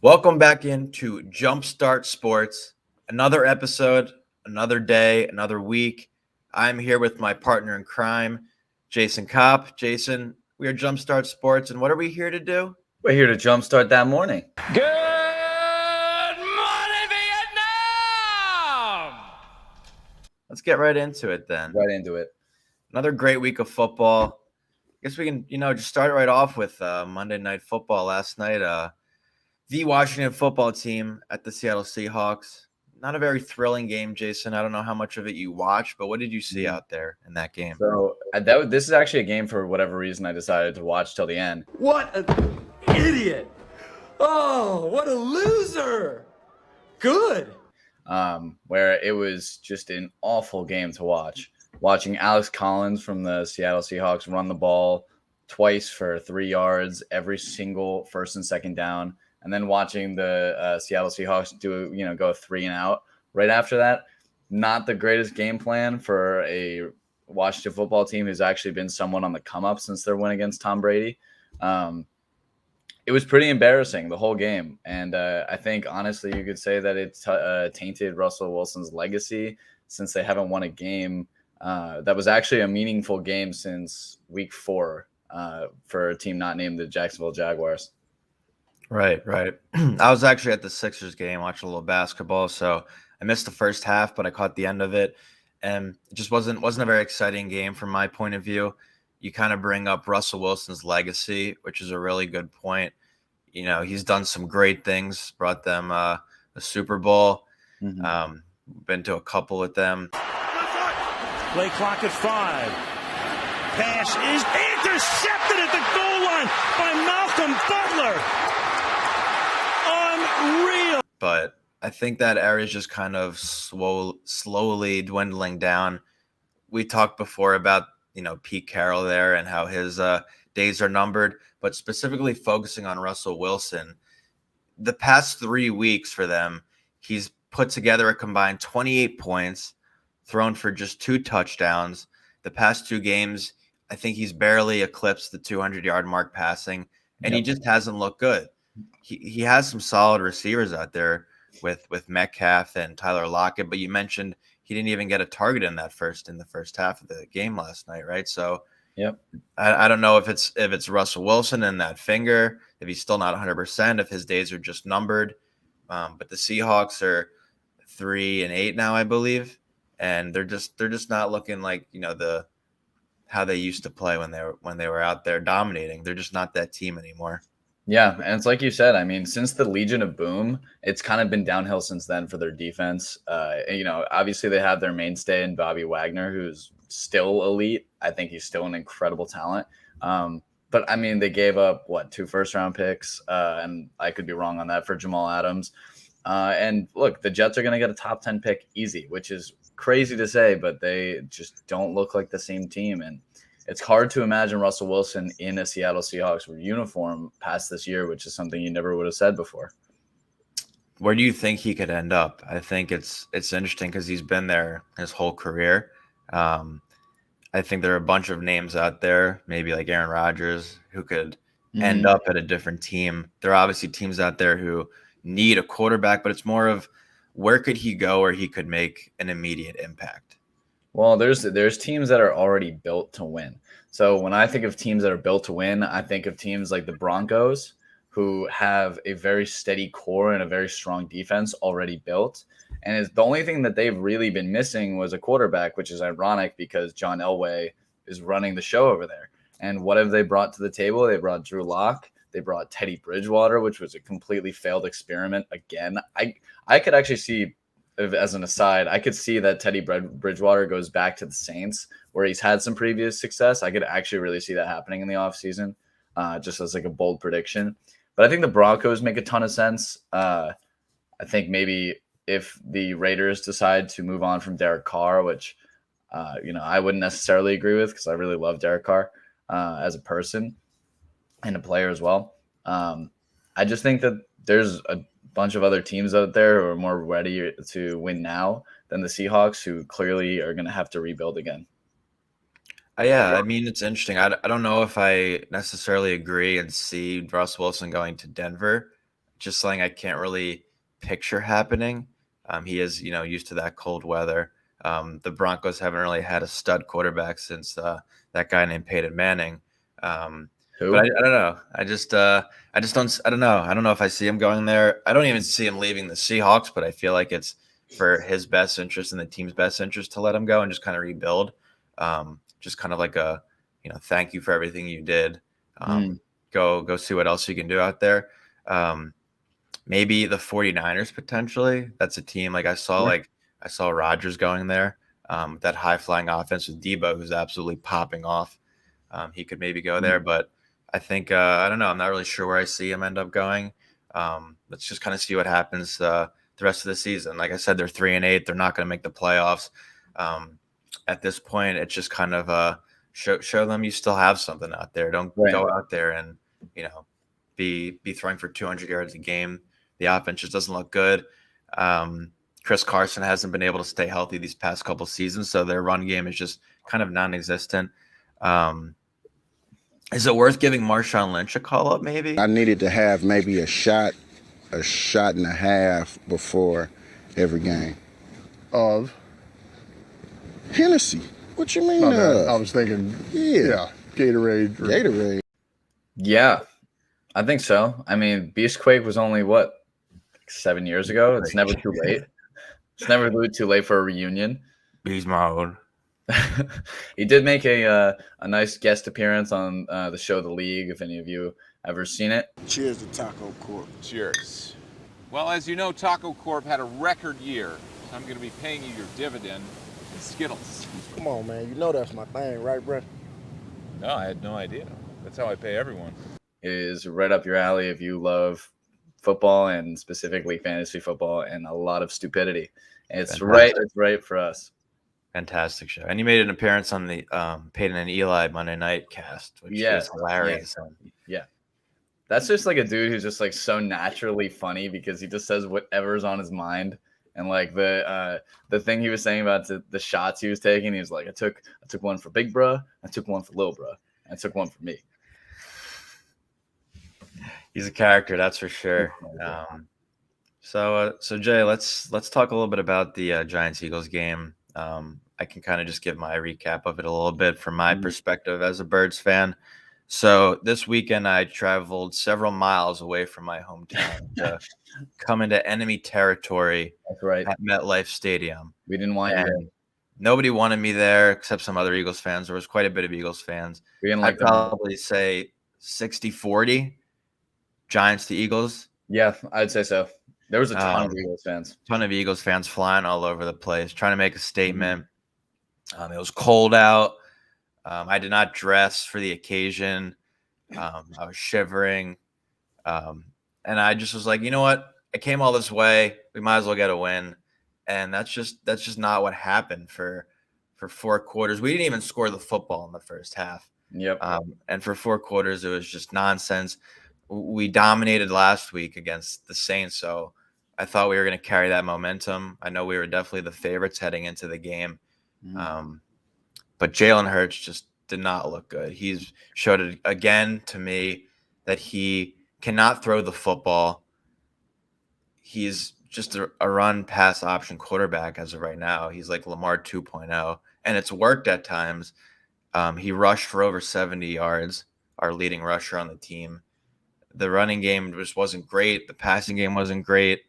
Welcome back into JumpStart Sports. Another episode, another day, another week. I'm here with my partner in crime, Jason Kopp. Jason, we are JumpStart Sports, and what are we here to do? We're here to jumpstart that morning. Good morning, Vietnam! Let's get right into it then. Right into it. Another great week of football. I guess we can, just start right off with Monday Night Football last night. The Washington football team at the Seattle Seahawks. Not a very thrilling game, Jason. I don't know how much of it you watched, but what did you see out there in that game? So this is actually a game for whatever reason I decided to watch till the end. What an idiot! Oh, what a loser! Good. Where it was just an awful game to watch. Watching Alex Collins from the Seattle Seahawks run the ball twice for 3 yards every single first and second down. And then watching the Seattle Seahawks go 3 and out right after that. Not the greatest game plan for a Washington football team who's actually been somewhat on the come up since their win against Tom Brady. It was pretty embarrassing the whole game. And I think, honestly, you could say that it tainted Russell Wilson's legacy since they haven't won a game that was actually a meaningful game since week 4 for a team not named the Jacksonville Jaguars. Right. I was actually at the Sixers game, watching a little basketball, so I missed the first half, but I caught the end of it, and it just wasn't a very exciting game from my point of view. You kind of bring up Russell Wilson's legacy, which is a really good point. He's done some great things, brought them a Super Bowl, been to a couple with them. Play clock at 5. Pass is intercepted at the goal line by Malcolm Butler. Unreal. But I think that area is just kind of slowly dwindling down. We talked before about, Pete Carroll there and how his days are numbered, but specifically focusing on Russell Wilson, the past 3 weeks for them, he's put together a combined 28 points, thrown for just 2 touchdowns. The past 2 games, I think he's barely eclipsed the 200-yard mark passing, and he just hasn't looked good. He has some solid receivers out there with Metcalf and Tyler Lockett, but you mentioned he didn't even get a target in the first half of the game last night, right? So I don't know if it's Russell Wilson and that finger, if he's still not 100%, if his days are just numbered. But the Seahawks are 3-8 now, I believe, and they're just not looking like how they used to play when they were out there dominating. They're just not that team anymore. Yeah, and it's like you said, I mean, since the Legion of Boom, it's kind of been downhill since then for their defense. Obviously they have their mainstay in Bobby Wagner, who's still elite. I think he's still an incredible talent. But I mean, they gave up 2 first-round picks, and I could be wrong on that, for Jamal Adams. And look, the Jets are going to get a top 10 pick easy, which is crazy to say, but they just don't look like the same team. And it's hard to imagine Russell Wilson in a Seattle Seahawks uniform past this year, which is something you never would have said before. Where do you think he could end up? I think it's interesting because he's been there his whole career. I think there are a bunch of names out there, maybe like Aaron Rodgers, who could end up at a different team. There are obviously teams out there who need a quarterback, but it's more of where could he go where he could make an immediate impact. Well, there's teams that are already built to win. So when I think of teams that are built to win, I think of teams like the Broncos, who have a very steady core and a very strong defense already built. And it's the only thing that they've really been missing was a quarterback, which is ironic because John Elway is running the show over there. And what have they brought to the table? They brought Drew Lock. They brought Teddy Bridgewater, which was a completely failed experiment. Again, I could actually see, as an aside, I could see that Teddy Bridgewater goes back to the Saints, where he's had some previous success. I could actually really see that happening in the offseason, just as like a bold prediction. But I think the Broncos make a ton of sense. I think maybe if the Raiders decide to move on from Derek Carr, which I wouldn't necessarily agree with because I really love Derek Carr as a person and a player as well. I just think that there's a bunch of other teams out there who are more ready to win now than the Seahawks, who clearly are going to have to rebuild again. Yeah, I mean, it's interesting. I don't know if I necessarily agree and see Russ Wilson going to Denver. just something I can't really picture happening. He is, used to that cold weather. The Broncos haven't really had a stud quarterback since that guy named Peyton Manning. Who? But I don't know. I just don't. I don't know. I don't know if I see him going there. I don't even see him leaving the Seahawks. But I feel like it's for his best interest and the team's best interest to let him go and just kind of rebuild. Just kind of like a, thank you for everything you did. Go see what else you can do out there. Maybe the 49ers potentially. That's a team like I saw Rodgers going there. That high flying offense with Debo, who's absolutely popping off. He could maybe go there, but I think I don't know. I'm not really sure where I see him end up going. Let's just kind of see what happens the rest of the season. Like I said, they're 3-8. They're not going to make the playoffs. At this point, it's just kind of show them you still have something out there. Don't go out there and be throwing for 200 yards a game. The offense just doesn't look good. Chris Carson hasn't been able to stay healthy these past couple seasons, so their run game is just kind of non-existent. Is it worth giving Marshawn Lynch a call up? Maybe I needed to have maybe a shot and a half before every game. Of Hennessy. What you mean? I was thinking, Yeah. Gatorade. Gatorade. Yeah, I think so. I mean, Beastquake was only what, 7 years ago? It's never too late. It's never too late for a reunion. Beast mode. He did make a nice guest appearance on the show The League, if any of you ever seen it. Cheers to Taco Corp. Cheers. Well, as you know, Taco Corp had a record year. So I'm going to be paying you your dividend in Skittles. Come on, man. You know that's my thing, right, bro? No, I had no idea. That's how I pay everyone. It is right up your alley if you love football and specifically fantasy football and a lot of stupidity. And it's right for us. Fantastic show. And you made an appearance on the Peyton and Eli Monday Night cast, which is hilarious. Yeah. That's just like a dude who's just like so naturally funny because he just says whatever's on his mind. And like the thing he was saying about the shots he was taking, he was like, I took one for Big Bruh, I took one for Lil Bruh, I took one for me. He's a character, that's for sure. So Jay, let's talk a little bit about the Giants-Eagles game. I can kind of just give my recap of it a little bit from my perspective as a Birds fan. So this weekend, I traveled several miles away from my hometown to come into enemy territory. That's right. At MetLife Stadium. We didn't want you there. Nobody wanted me there except some other Eagles fans. There was quite a bit of Eagles fans. We didn't like I'd probably say 60-40 Giants to Eagles. Yeah, I'd say so. There was a ton of Eagles fans. Ton of Eagles fans flying all over the place, trying to make a statement. It was cold out. I did not dress for the occasion. I was shivering. And I just was like, you know what? I came all this way. We might as well get a win. And that's just not what happened for 4 quarters. We didn't even score the football in the first half. Yep. And for 4 quarters, it was just nonsense. We dominated last week against the Saints, so I thought we were going to carry that momentum. I know we were definitely the favorites heading into the game. But Jalen Hurts just did not look good. He's showed it again to me that he cannot throw the football. He's just a run pass option quarterback as of right now. He's like Lamar 2.0, and it's worked at times. He rushed for over 70 yards, our leading rusher on the team. The running game just wasn't great. The passing game wasn't great.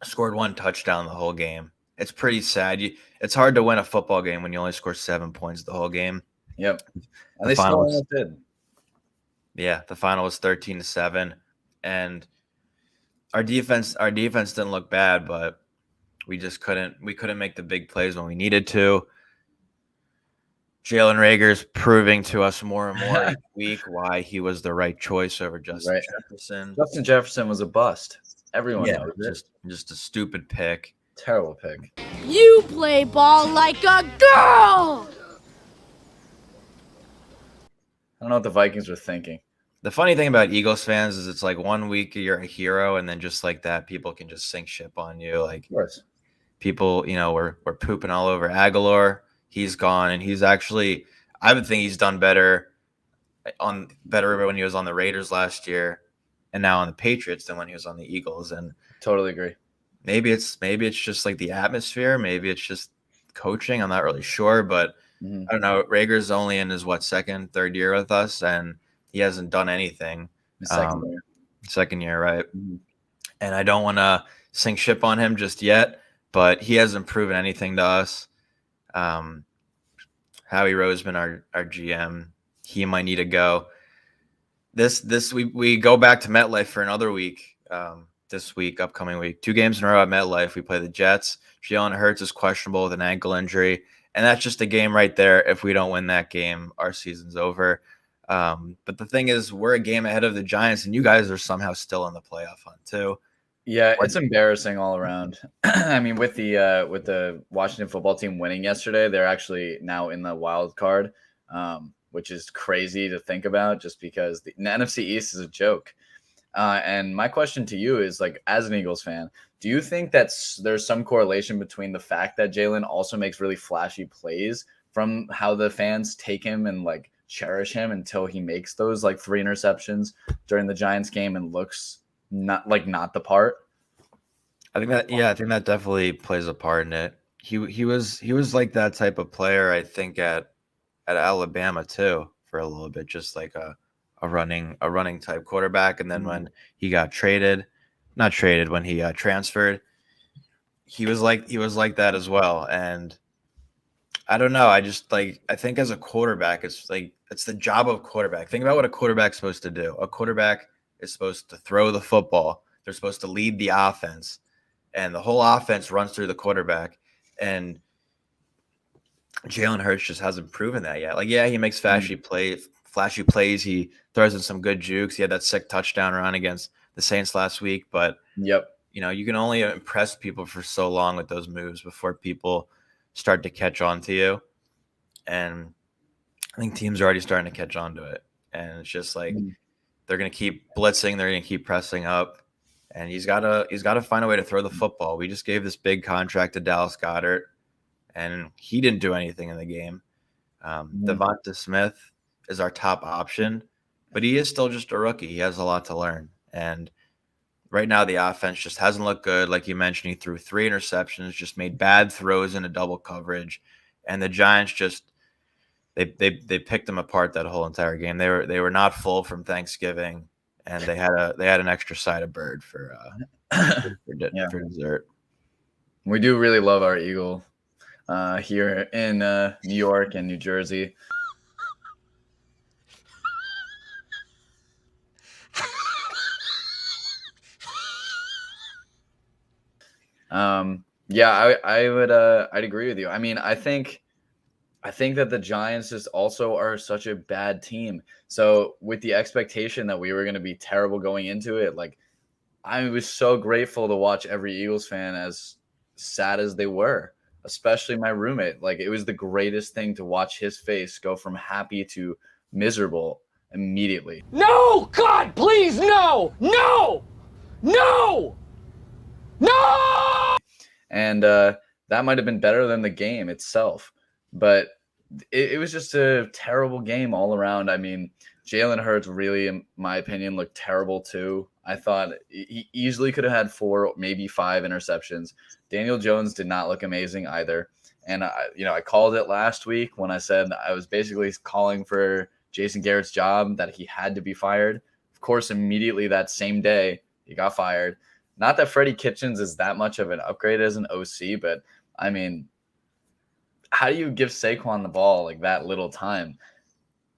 Scored 1 touchdown the whole game. It's pretty sad. It's hard to win a football game when you only score 7 points the whole game. Yep. And they still did. Yeah, the final was 13-7. And our defense didn't look bad, but we just couldn't make the big plays when we needed to. Jalen Reagor's proving to us more and more each week why he was the right choice over Justin Jefferson. Justin Jefferson was a bust. Everyone knows it. Just a stupid pick. Terrible pick. You play ball like a girl! I don't know what the Vikings were thinking. The funny thing about Eagles fans is it's like 1 week you're a hero, and then just like that, people can just sink ship on you. Like, of course. People, we're pooping all over Aguilar. He's gone, and he's actually, I would think he's done better when he was on the Raiders last year. and now on the Patriots than when he was on the Eagles. And Totally agree. maybe it's just like the atmosphere, maybe it's just coaching. I'm not really sure, but Mhm. I don't know. Rager's only in his second, third year with us, and he hasn't done anything. The second year. Second year, right? Mhm. And I don't want to sink ship on him just yet, but he hasn't proven anything to us. Howie Roseman, our GM, he might need to go. We go back to MetLife for another week. This week, upcoming week, 2 games in a row at MetLife. We play the Jets. Jalen Hurts is questionable with an ankle injury, and that's just a game right there. If we don't win that game, our season's over. But the thing is, we're a game ahead of the Giants, and you guys are somehow still in the playoff hunt too. Yeah, it's embarrassing all around. I mean, with the Washington football team winning yesterday, they're actually now in the wild card, which is crazy to think about. Just because the NFC East is a joke. And my question to you is, like, as an Eagles fan, do you think there's some correlation between the fact that Jalen also makes really flashy plays from how the fans take him and like cherish him until he makes those like 3 interceptions during the Giants game and looks not the part? I think that definitely plays a part in it. He was like that type of player, I think, at Alabama too for a little bit, just like a running type quarterback. And then when he got when he transferred, he was like that as well. And I don't know. I think as a quarterback, it's the job of quarterback. Think about what a quarterback's supposed to do. A quarterback is supposed to throw the football. They're supposed to lead the offense, and the whole offense runs through the quarterback. And Jalen Hurts just hasn't proven that yet. Like, yeah, he makes flashy plays. He throws in some good jukes. He had that sick touchdown run against the Saints last week. But Yep. you can only impress people for so long with those moves before people start to catch on to you. And I think teams are already starting to catch on to it. And it's just like they're going to keep blitzing. They're going to keep pressing up. And he's got to find a way to throw the football. We just gave this big contract to Dallas Goedert, and he didn't do anything in the game. Devonta Smith is our top option, but he is still just a rookie. He has a lot to learn. And right now the offense just hasn't looked good. Like you mentioned, he threw 3 interceptions, just made bad throws into double coverage. And the Giants just they picked him apart that whole entire game. They were not full from Thanksgiving, and they had an extra side of bird for dessert. We do really love our Eagle here in New York and New Jersey. I'd agree with you. I mean, I think that the Giants just also are such a bad team. So with the expectation that we were going to be terrible going into it, like, I was so grateful to watch every Eagles fan, as sad as they were, especially my roommate. Like, it was the greatest thing to watch his face go from happy to miserable immediately. No! God, please, no! No! No! No! And that might have been better than the game itself. But it was just a terrible game all around. I mean, Jalen Hurts really, in my opinion, looked terrible too. I thought he easily could have had 4, maybe 5 interceptions. Daniel Jones did not look amazing either. And I called it last week when I said I was basically calling for Jason Garrett's job, that he had to be fired. Of course, immediately that same day, he got fired. Not that Freddie Kitchens is that much of an upgrade as an OC, but I mean, how do you give Saquon the ball like that little time?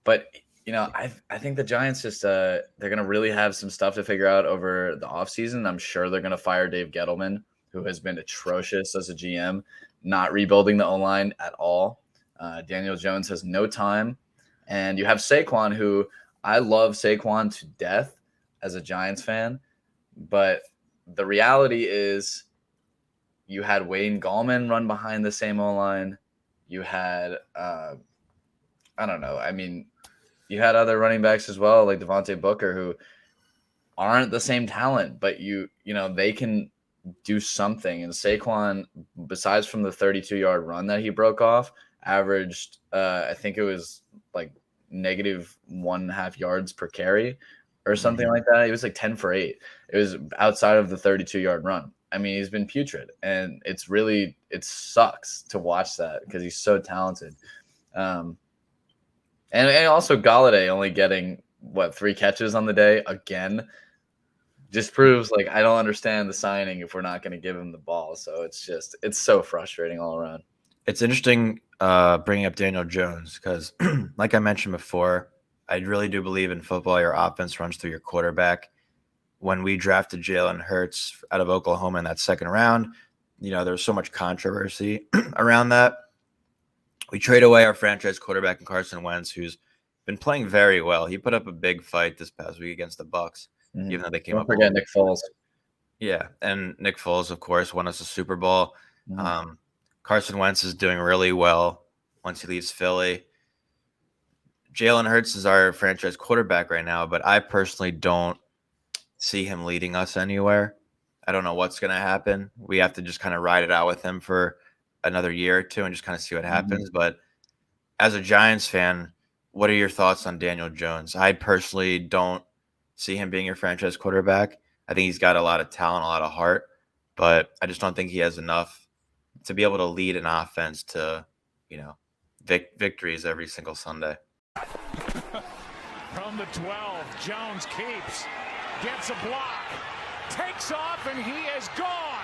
But I think the Giants just they're going to really have some stuff to figure out over the offseason. I'm sure they're going to fire Dave Gettleman, who has been atrocious as a GM, not rebuilding the O-line at all. Daniel Jones has no time. And you have Saquon, who I love Saquon to death as a Giants fan. But the reality is you had Wayne Gallman run behind the same O-line. You had, I don't know. I mean, you had other running backs as well, like Devontae Booker, who aren't the same talent, but they can do something. And Saquon, besides from the 32-yard run that he broke off, averaged, I think it was like -1.5 yards per carry. or something like that. He was like 10 for 8. It was outside of the 32-yard run. I mean, he's been putrid, and it sucks to watch that because he's so talented. And also Galladay only getting 3 catches on the day again just proves like I don't understand the signing if we're not going to give him the ball. So it's so frustrating all around. It's interesting bringing up Daniel Jones because, like I mentioned before, I really do believe in football. Your offense runs through your quarterback. When we drafted Jalen Hurts out of Oklahoma in that second round, there was so much controversy around that. We trade away our franchise quarterback in Carson Wentz, who's been playing very well. He put up a big fight this past week against the Bucs, even though they came up. Don't forget Nick Foles. Yeah, and Nick Foles, of course, won us a Super Bowl. Carson Wentz is doing really well once he leaves Philly. Jalen Hurts is our franchise quarterback right now, but I personally don't see him leading us anywhere. I don't know what's going to happen. We have to just kind of ride it out with him for another year or two and just kind of see what happens. But as a Giants fan, what are your thoughts on Daniel Jones? I personally don't see him being your franchise quarterback. I think he's got a lot of talent, a lot of heart, but I just don't think he has enough to be able to lead an offense to, victories every single Sunday. From the 12, Jones keeps, gets a block, takes off, and he is gone.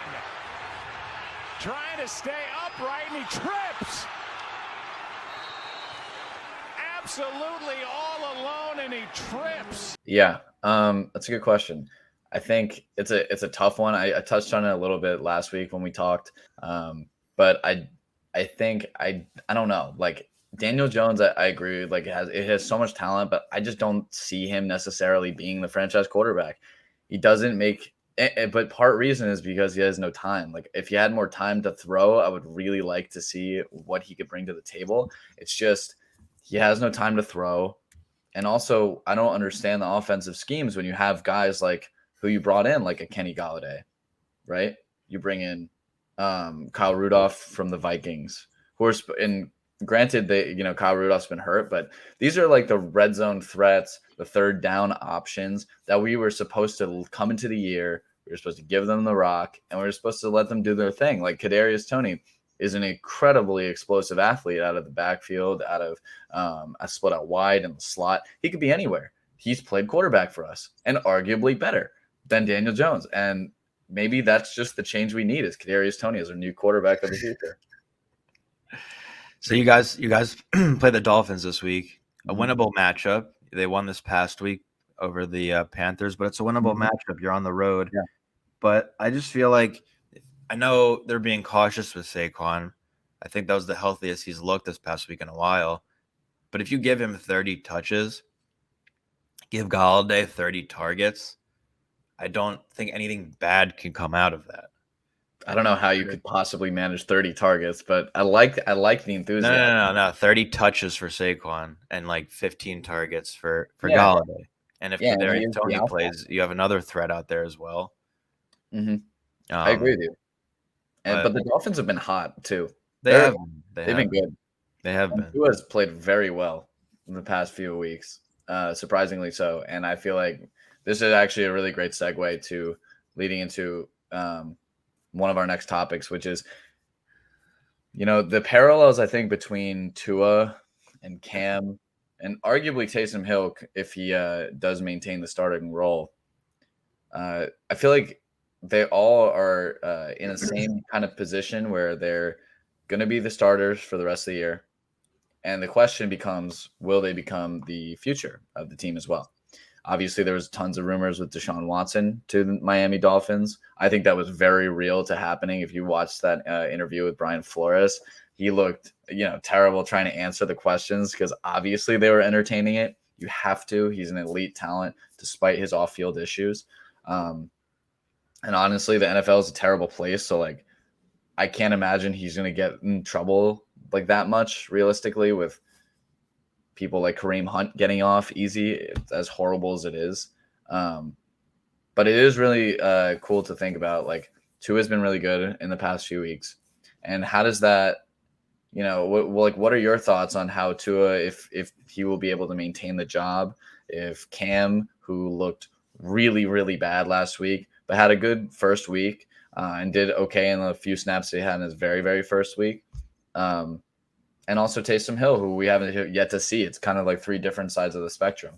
Trying to stay upright, and he trips. Absolutely all alone, and he trips. Yeah, that's a good question. I think it's a tough one. I touched on it a little bit last week when we talked, but I think I don't know. Like Daniel Jones, I agree. Like it has so much talent, but I just don't see him necessarily being the franchise quarterback. He doesn't make. But part reason is because he has no time. Like if he had more time to throw, I would really like to see what he could bring to the table. It's just he has no time to throw. And also, I don't understand the offensive schemes when you have guys like who you brought in, like a Kenny Galladay, right? You bring in Kyle Rudolph from the Vikings, who are and granted Kyle Rudolph's been hurt, but these are like the red zone threats, the third down options that we were supposed to come into the year. We were supposed to give them the rock, and we were supposed to let them do their thing. Like Kadarius Toney is an incredibly explosive athlete out of the backfield, out of a split out wide in the slot. He could be anywhere. He's played quarterback for us, and arguably better than Daniel Jones. And maybe that's just the change we need is Kadarius Toney as our new quarterback of the future. So you guys play the Dolphins this week, a winnable matchup. They won this past week over the Panthers, but it's a winnable matchup. You're on the road. Yeah. But I just feel like I know they're being cautious with Saquon. I think that was the healthiest he's looked this past week in a while. But if you give him 30 touches, give Galladay 30 targets, I don't think anything bad can come out of that. I don't know how you could possibly manage 30 targets, but I like the enthusiasm. No. 30 touches for Saquon and like 15 targets for Galladay. And if Kadarius Toney plays, you have another threat out there as well. I agree with you. But the Dolphins have been hot too. They've been good. They have been. Tua has played very well in the past few weeks, surprisingly so. And I feel like this is actually a really great segue to leading into one of our next topics, which is, the parallels, I think, between Tua and Cam and arguably Taysom Hill, if he does maintain the starting role. I feel like they all are in the same kind of position where they're going to be the starters for the rest of the year. And the question becomes, will they become the future of the team as well? Obviously, there was tons of rumors with Deshaun Watson to the Miami Dolphins. I think that was very real to happening. If you watched that interview with Brian Flores, he looked, terrible trying to answer the questions because obviously they were entertaining it. You have to. He's an elite talent despite his off-field issues. And honestly, the NFL is a terrible place. So, I can't imagine he's going to get in trouble like that much realistically with people like Kareem Hunt getting off easy, as horrible as it is. But it is really cool to think about. Tua has been really good in the past few weeks. And how does that, what are your thoughts on how Tua, if he will be able to maintain the job, if Cam, who looked really, really bad last week, but had a good first week and did okay in the few snaps he had in his very, very first week. And also Taysom Hill, who we haven't yet to see. It's kind of like three different sides of the spectrum.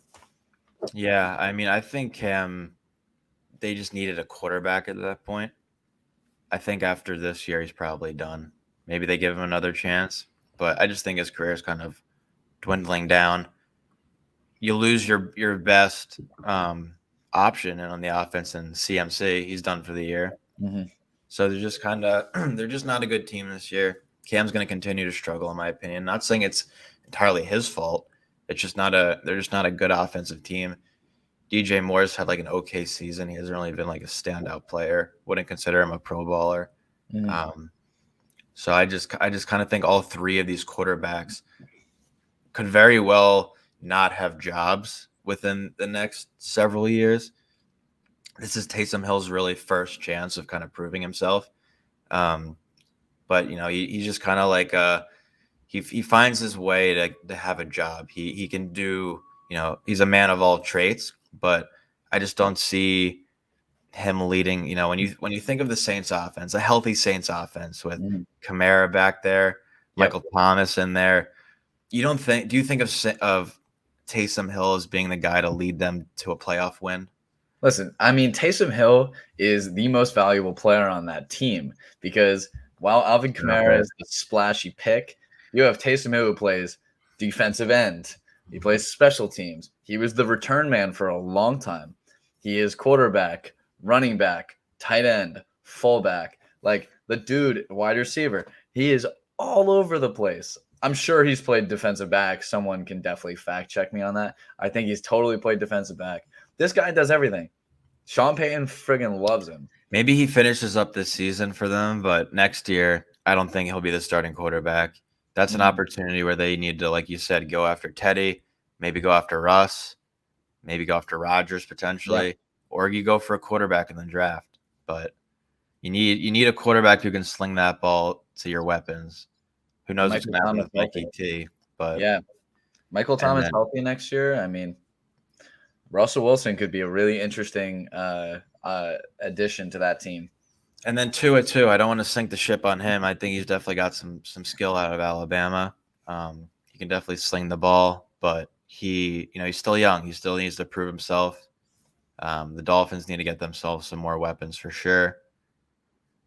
Yeah, I mean, I think they just needed a quarterback at that point. I think after this year, he's probably done. Maybe they give him another chance, but I just think his career is kind of dwindling down. You lose your best option on the offense in CMC. He's done for the year. Mm-hmm. So they're just kind of they're just not a good team this year. Cam's going to continue to struggle, in my opinion. Not saying it's entirely his fault. It's just they're just not a good offensive team. DJ Moore's had like an okay season. He hasn't really been like a standout player. Wouldn't consider him a pro baller. Mm-hmm. So I just kind of think all three of these quarterbacks could very well not have jobs within the next several years. This is Taysom Hill's really first chance of kind of proving himself. But he's just kind of like he finds his way to have a job. He can do, he's a man of all traits, but I just don't see him leading. When you think of the Saints offense, a healthy Saints offense with Kamara back there, Michael Thomas in there, do you think of Taysom Hill as being the guy to lead them to a playoff win? Listen, I mean, Taysom Hill is the most valuable player on that team because while Alvin Kamara is the splashy pick, you have Taysom Hill who plays defensive end. He plays special teams. He was the return man for a long time. He is quarterback, running back, tight end, fullback. Like the dude, wide receiver. He is all over the place. I'm sure he's played defensive back. Someone can definitely fact check me on that. I think he's totally played defensive back. This guy does everything. Sean Payton friggin' loves him. Maybe he finishes up this season for them, but next year, I don't think he'll be the starting quarterback. That's an opportunity where they need to, like you said, go after Teddy, maybe go after Russ, maybe go after Rodgers potentially, or you go for a quarterback in the draft. But you need a quarterback who can sling that ball to your weapons. Who knows what's going to happen with Mikey T? But yeah, Michael Thomas healthy next year. I mean, Russell Wilson could be a really interesting addition to that team. And then Tua too. I don't want to sink the ship on him. I think he's definitely got some skill out of Alabama. He can definitely sling the ball, but he's still young. He still needs to prove himself. The Dolphins need to get themselves some more weapons for sure.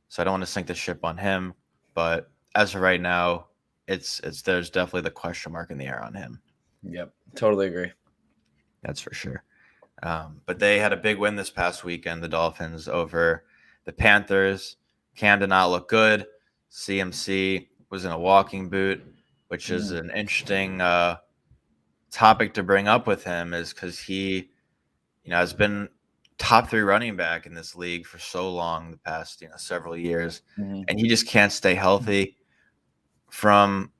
So I don't want to sink the ship on him, but as of right now, there's definitely the question mark in the air on him. Yep, totally agree. That's for sure. But they had a big win this past weekend, the Dolphins, over the Panthers. Cam did not look good. CMC was in a walking boot, which is an interesting topic to bring up with him, is because he, has been top 3 running back in this league for so long, the past several years, and he just can't stay healthy. From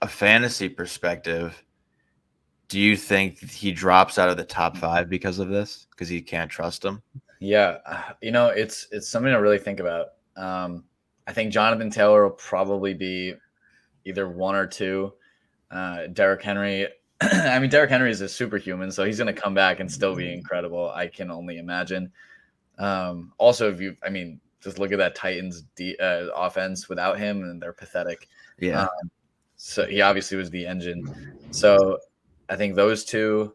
a fantasy perspective, do you think he drops out of the top 5 because of this? Because he can't trust him? Yeah, it's something to really think about. I think Jonathan Taylor will probably be either 1 or 2. Derrick Henry. I mean, Derrick Henry is a superhuman, so he's going to come back and still be incredible. I can only imagine. Also, just look at that Titans offense without him, and they're pathetic. Yeah. So he obviously was the engine. So I think those two.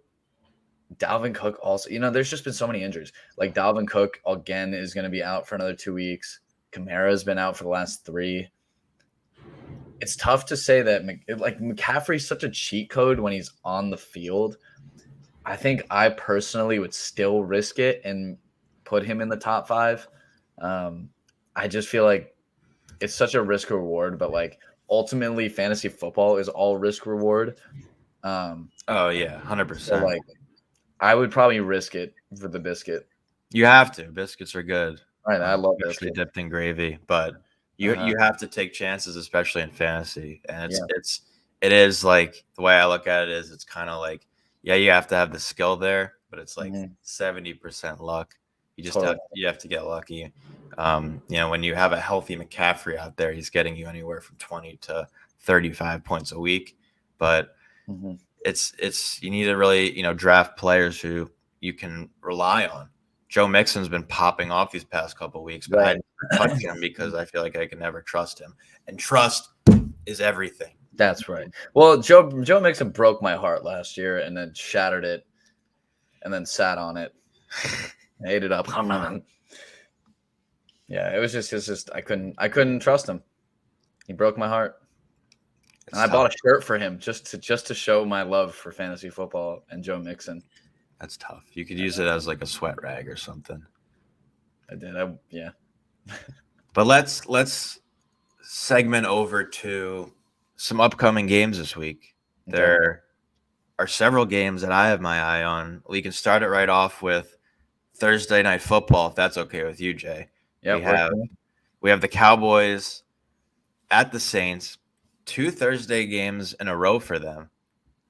Dalvin Cook also, there's just been so many injuries. Like Dalvin Cook again is going to be out for another 2 weeks. Kamara's been out for the last 3. It's tough to say that McCaffrey's such a cheat code when he's on the field. I think I personally would still risk it and put him in the top 5. I just feel like it's such a risk reward, but ultimately fantasy football is all risk reward. Oh yeah, 100%. So I would probably risk it for the biscuit. You have to. Biscuits are good. Right, I love especially biscuits. dipped in gravy, but you have to take chances, especially in fantasy. And it is like, the way I look at it is, it's kind of like, you have to have the skill there, but it's like 70% luck. You just have to get lucky. When you have a healthy McCaffrey out there, he's getting you anywhere from 20 to 35 points a week. But it's you need to really draft players who you can rely on. Joe Mixon's been popping off these past couple of weeks, but I didn't touch him because I feel like I can never trust him. And trust is everything. That's right. Well, Joe Mixon broke my heart last year and then shattered it and then sat on it. I ate it up. Yeah, it's just I couldn't trust him. He broke my heart. And I bought a shirt for him just to show my love for fantasy football and Joe Mixon. That's tough. You could use it as like a sweat rag or something. I did. Yeah. But let's segment over to some upcoming games this week. Okay. There are several games that I have my eye on. We can start it right off with Thursday Night Football, if that's okay with you, Jay. Yeah. We have the Cowboys at the Saints. 2 Thursday games in a row for them.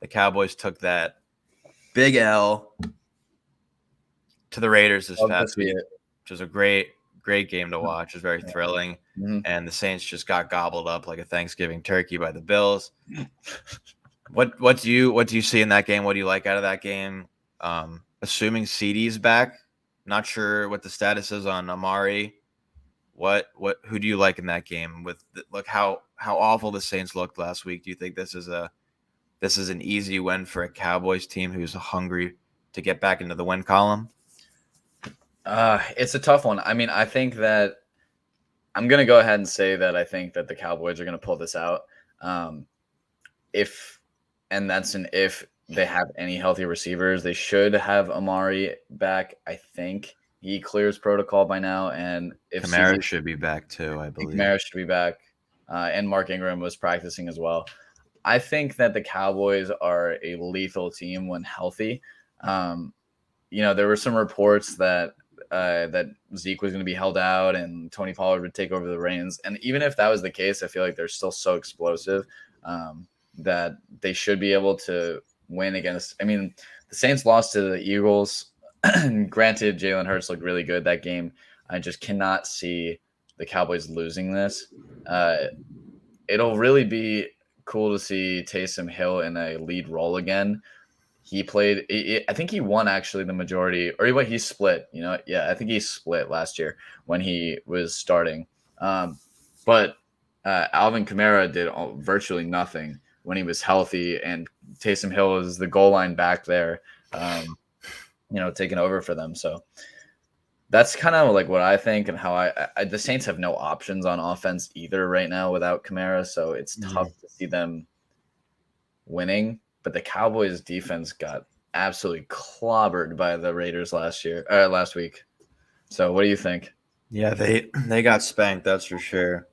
The Cowboys took that big L to the Raiders this past week, which was a great game to watch. It was very thrilling. Mm-hmm. And the Saints just got gobbled up like a Thanksgiving turkey by the Bills. What do you see in that game? What do you like out of that game? Assuming CD's back, not sure what the status is on Amari. Who do you like in that game? Look how awful the Saints looked last week. Do you think this is an easy win for a Cowboys team who's hungry to get back into the win column? It's a tough one. I mean, I think that I'm going to go ahead and say that I think that the Cowboys are going to pull this out. If they have any healthy receivers, they should have Amari back. I think he clears protocol by now. And if Kamara should be back too, I believe. Kamara should be back. And Mark Ingram was practicing as well. I think that the Cowboys are a lethal team when healthy. There were some reports that Zeke was going to be held out and Tony Pollard would take over the reins. And even if that was the case, I feel like they're still so explosive that they should be able to win against. I mean, the Saints lost to the Eagles. Granted, Jalen Hurts looked really good that game. I just cannot see the Cowboys losing this. It'll really be cool to see Taysom Hill in a lead role again. He played. I think he won actually the majority, or he split. I think he split last year when he was starting. But Alvin Kamara did virtually nothing when he was healthy, and Taysom Hill is the goal line back there, taking over for them. So that's kind of like what I think, and how the Saints have no options on offense either right now without Kamara, so it's tough to see them winning. But the Cowboys defense got absolutely clobbered by the Raiders last week. So what do you think? Yeah, they got spanked, that's for sure.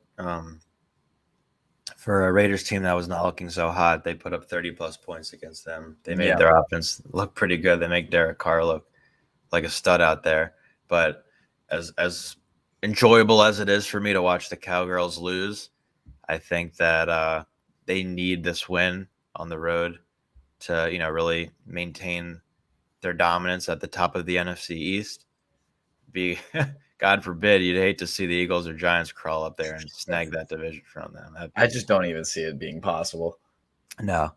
For a Raiders team that was not looking so hot, they put up 30-plus points against them. They made their offense look pretty good. They make Derek Carr look like a stud out there. But as enjoyable as it is for me to watch the Cowgirls lose, I think that they need this win on the road to really maintain their dominance at the top of the NFC East. God forbid, you'd hate to see the Eagles or Giants crawl up there and snag that division from them. I just don't even see it being possible. No,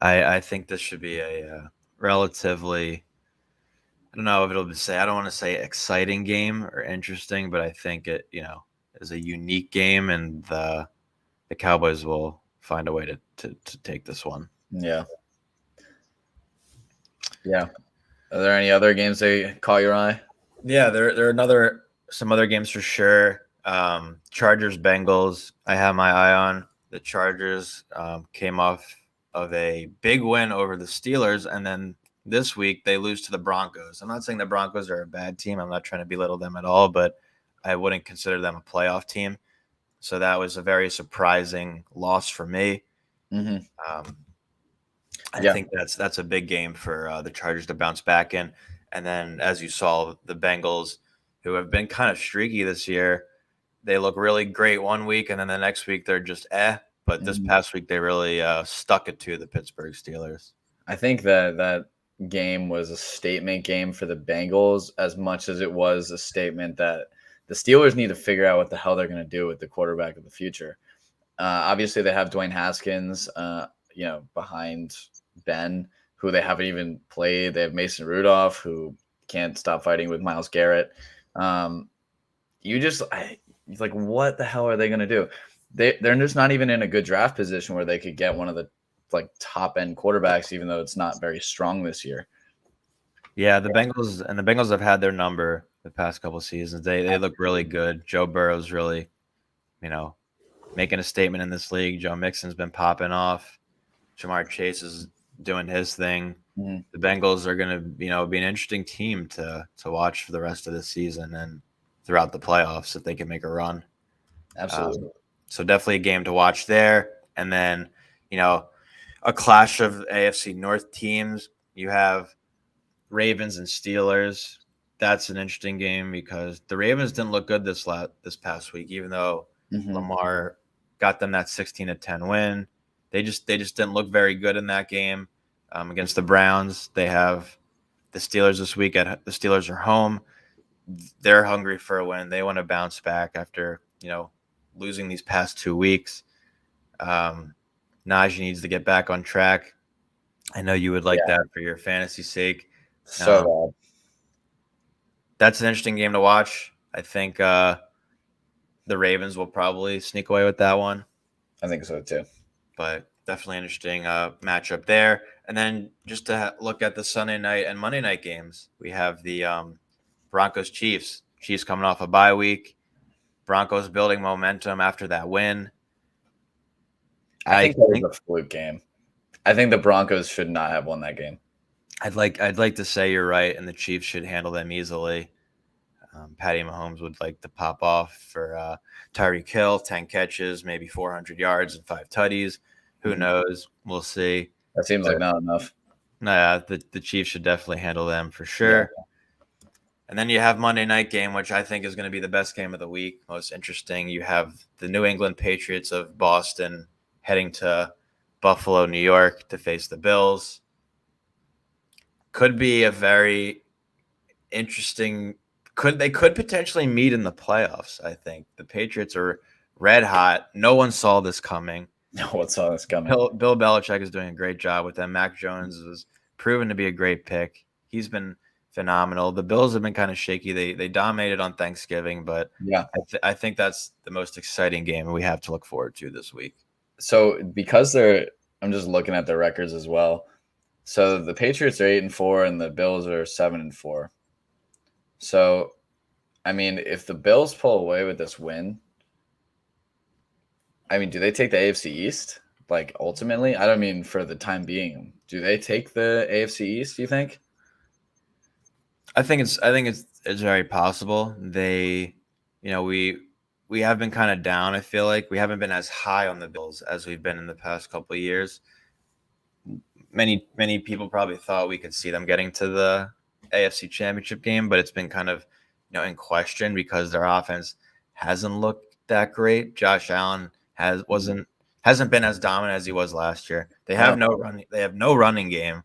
I think this should be a relatively, I don't know if it'll say, I don't want to say exciting game or interesting, but I think it, is a unique game, and the Cowboys will find a way to take this one. Yeah. Yeah. Are there any other games that caught your eye? Yeah, there are some other games for sure. Chargers, Bengals, I have my eye on. The Chargers came off of a big win over the Steelers, and then this week they lose to the Broncos. I'm not saying the Broncos are a bad team. I'm not trying to belittle them at all, but I wouldn't consider them a playoff team. So that was a very surprising loss for me. Mm-hmm. I think that's a big game for the Chargers to bounce back in. And then, as you saw, the Bengals, who have been kind of streaky this year, they look really great one week, and then the next week they're just But this past week they really stuck it to the Pittsburgh Steelers. I think that game was a statement game for the Bengals as much as it was a statement that the Steelers need to figure out what the hell they're going to do with the quarterback of the future. Obviously, they have Dwayne Haskins, behind Ben, who they haven't even played. They have Mason Rudolph, who can't stop fighting with Myles Garrett. Like, what the hell are they going to do? They're just not even in a good draft position where they could get one of the like top end quarterbacks, even though it's not very strong this year. Yeah, the Bengals have had their number the past couple of seasons. They look really good. Joe Burrow's really, making a statement in this league. Joe Mixon's been popping off. Jamar Chase is doing his thing. Mm-hmm. The Bengals are going to, be an interesting team to watch for the rest of the season and throughout the playoffs if they can make a run. Absolutely. So definitely a game to watch there. And then, a clash of AFC North teams. You have Ravens and Steelers. That's an interesting game because the Ravens didn't look good this past week, even though Lamar got them that 16-10 win. They just didn't look very good in that game against the Browns. They have the Steelers this week. The Steelers are home. They're hungry for a win. They want to bounce back after losing these past 2 weeks. Najee needs to get back on track. I know you would like that for your fantasy sake. So that's an interesting game to watch. I think the Ravens will probably sneak away with that one. I think so too. But definitely interesting matchup there. And then just to look at the Sunday night and Monday night games, we have the Broncos Chiefs. Chiefs coming off a bye week. Broncos building momentum after that win. I think that was a fluke game. I think the Broncos should not have won that game. I'd like to say you're right, and the Chiefs should handle them easily. Patty Mahomes would like to pop off for Tyreek Hill, 10 catches, maybe 400 yards and 5 tutties. Who knows? We'll see. That seems like not enough. Nah, the Chiefs should definitely handle them for sure. Yeah. And then you have Monday night game, which I think is going to be the best game of the week, most interesting. You have the New England Patriots of Boston heading to Buffalo, New York to face the Bills. Could be a very interesting they could potentially meet in the playoffs, I think. The Patriots are red hot. No one saw this coming. No one saw this coming. Bill Belichick is doing a great job with them. Mac Jones was proven to be a great pick. He's been phenomenal. The Bills have been kind of shaky. They dominated on Thanksgiving, but yeah, I think that's the most exciting game we have to look forward to this week. So because I'm just looking at their records as well. So the Patriots are 8-4 and the Bills are 7-4. So, I mean, if the Bills pull away with this win, I mean, do they take the AFC East? Like ultimately, I don't mean for the time being. Do they take the AFC East? Do you think? I think it's very possible. They, we have been kind of down. I feel like we haven't been as high on the Bills as we've been in the past couple of years. Many people probably thought we could see them getting to the AFC Championship game, but it's been kind of in question because their offense hasn't looked that great. Josh Allen hasn't been as dominant as he was last year. They have no running game.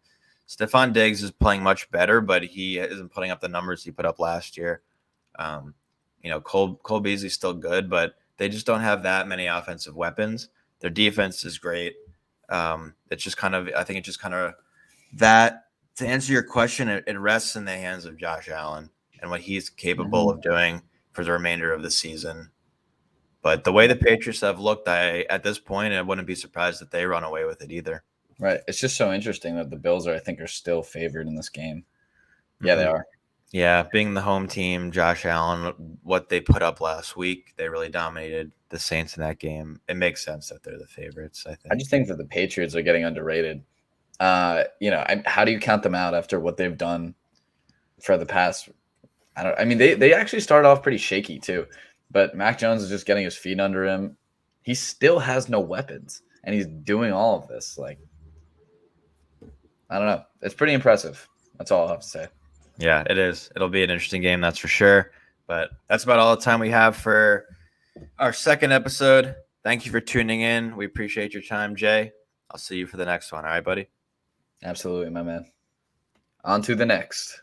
Stephon Diggs is playing much better, but he isn't putting up the numbers he put up last year. Cole Beasley's still good, but they just don't have that many offensive weapons. Their defense is great. It's just kind of, I think it's just kind of that. To answer your question, it rests in the hands of Josh Allen and what he's capable of doing for the remainder of the season. But the way the Patriots have looked, at this point, I wouldn't be surprised if they run away with it either. Right. It's just so interesting that the Bills are still favored in this game. Yeah, they are. Yeah, being the home team, Josh Allen, what they put up last week, they really dominated the Saints in that game. It makes sense that they're the favorites, I think. I just think that the Patriots are getting underrated. How do you count them out after what they've done for the past? They actually started off pretty shaky too, but Mac Jones is just getting his feet under him. He still has no weapons, and he's doing all of this. Like, I don't know. It's pretty impressive. That's all I'll have to say. Yeah, it is. It'll be an interesting game, that's for sure. But that's about all the time we have for our second episode. Thank you for tuning in. We appreciate your time, Jay. I'll see you for the next one. All right, buddy? Absolutely, my man. On to the next.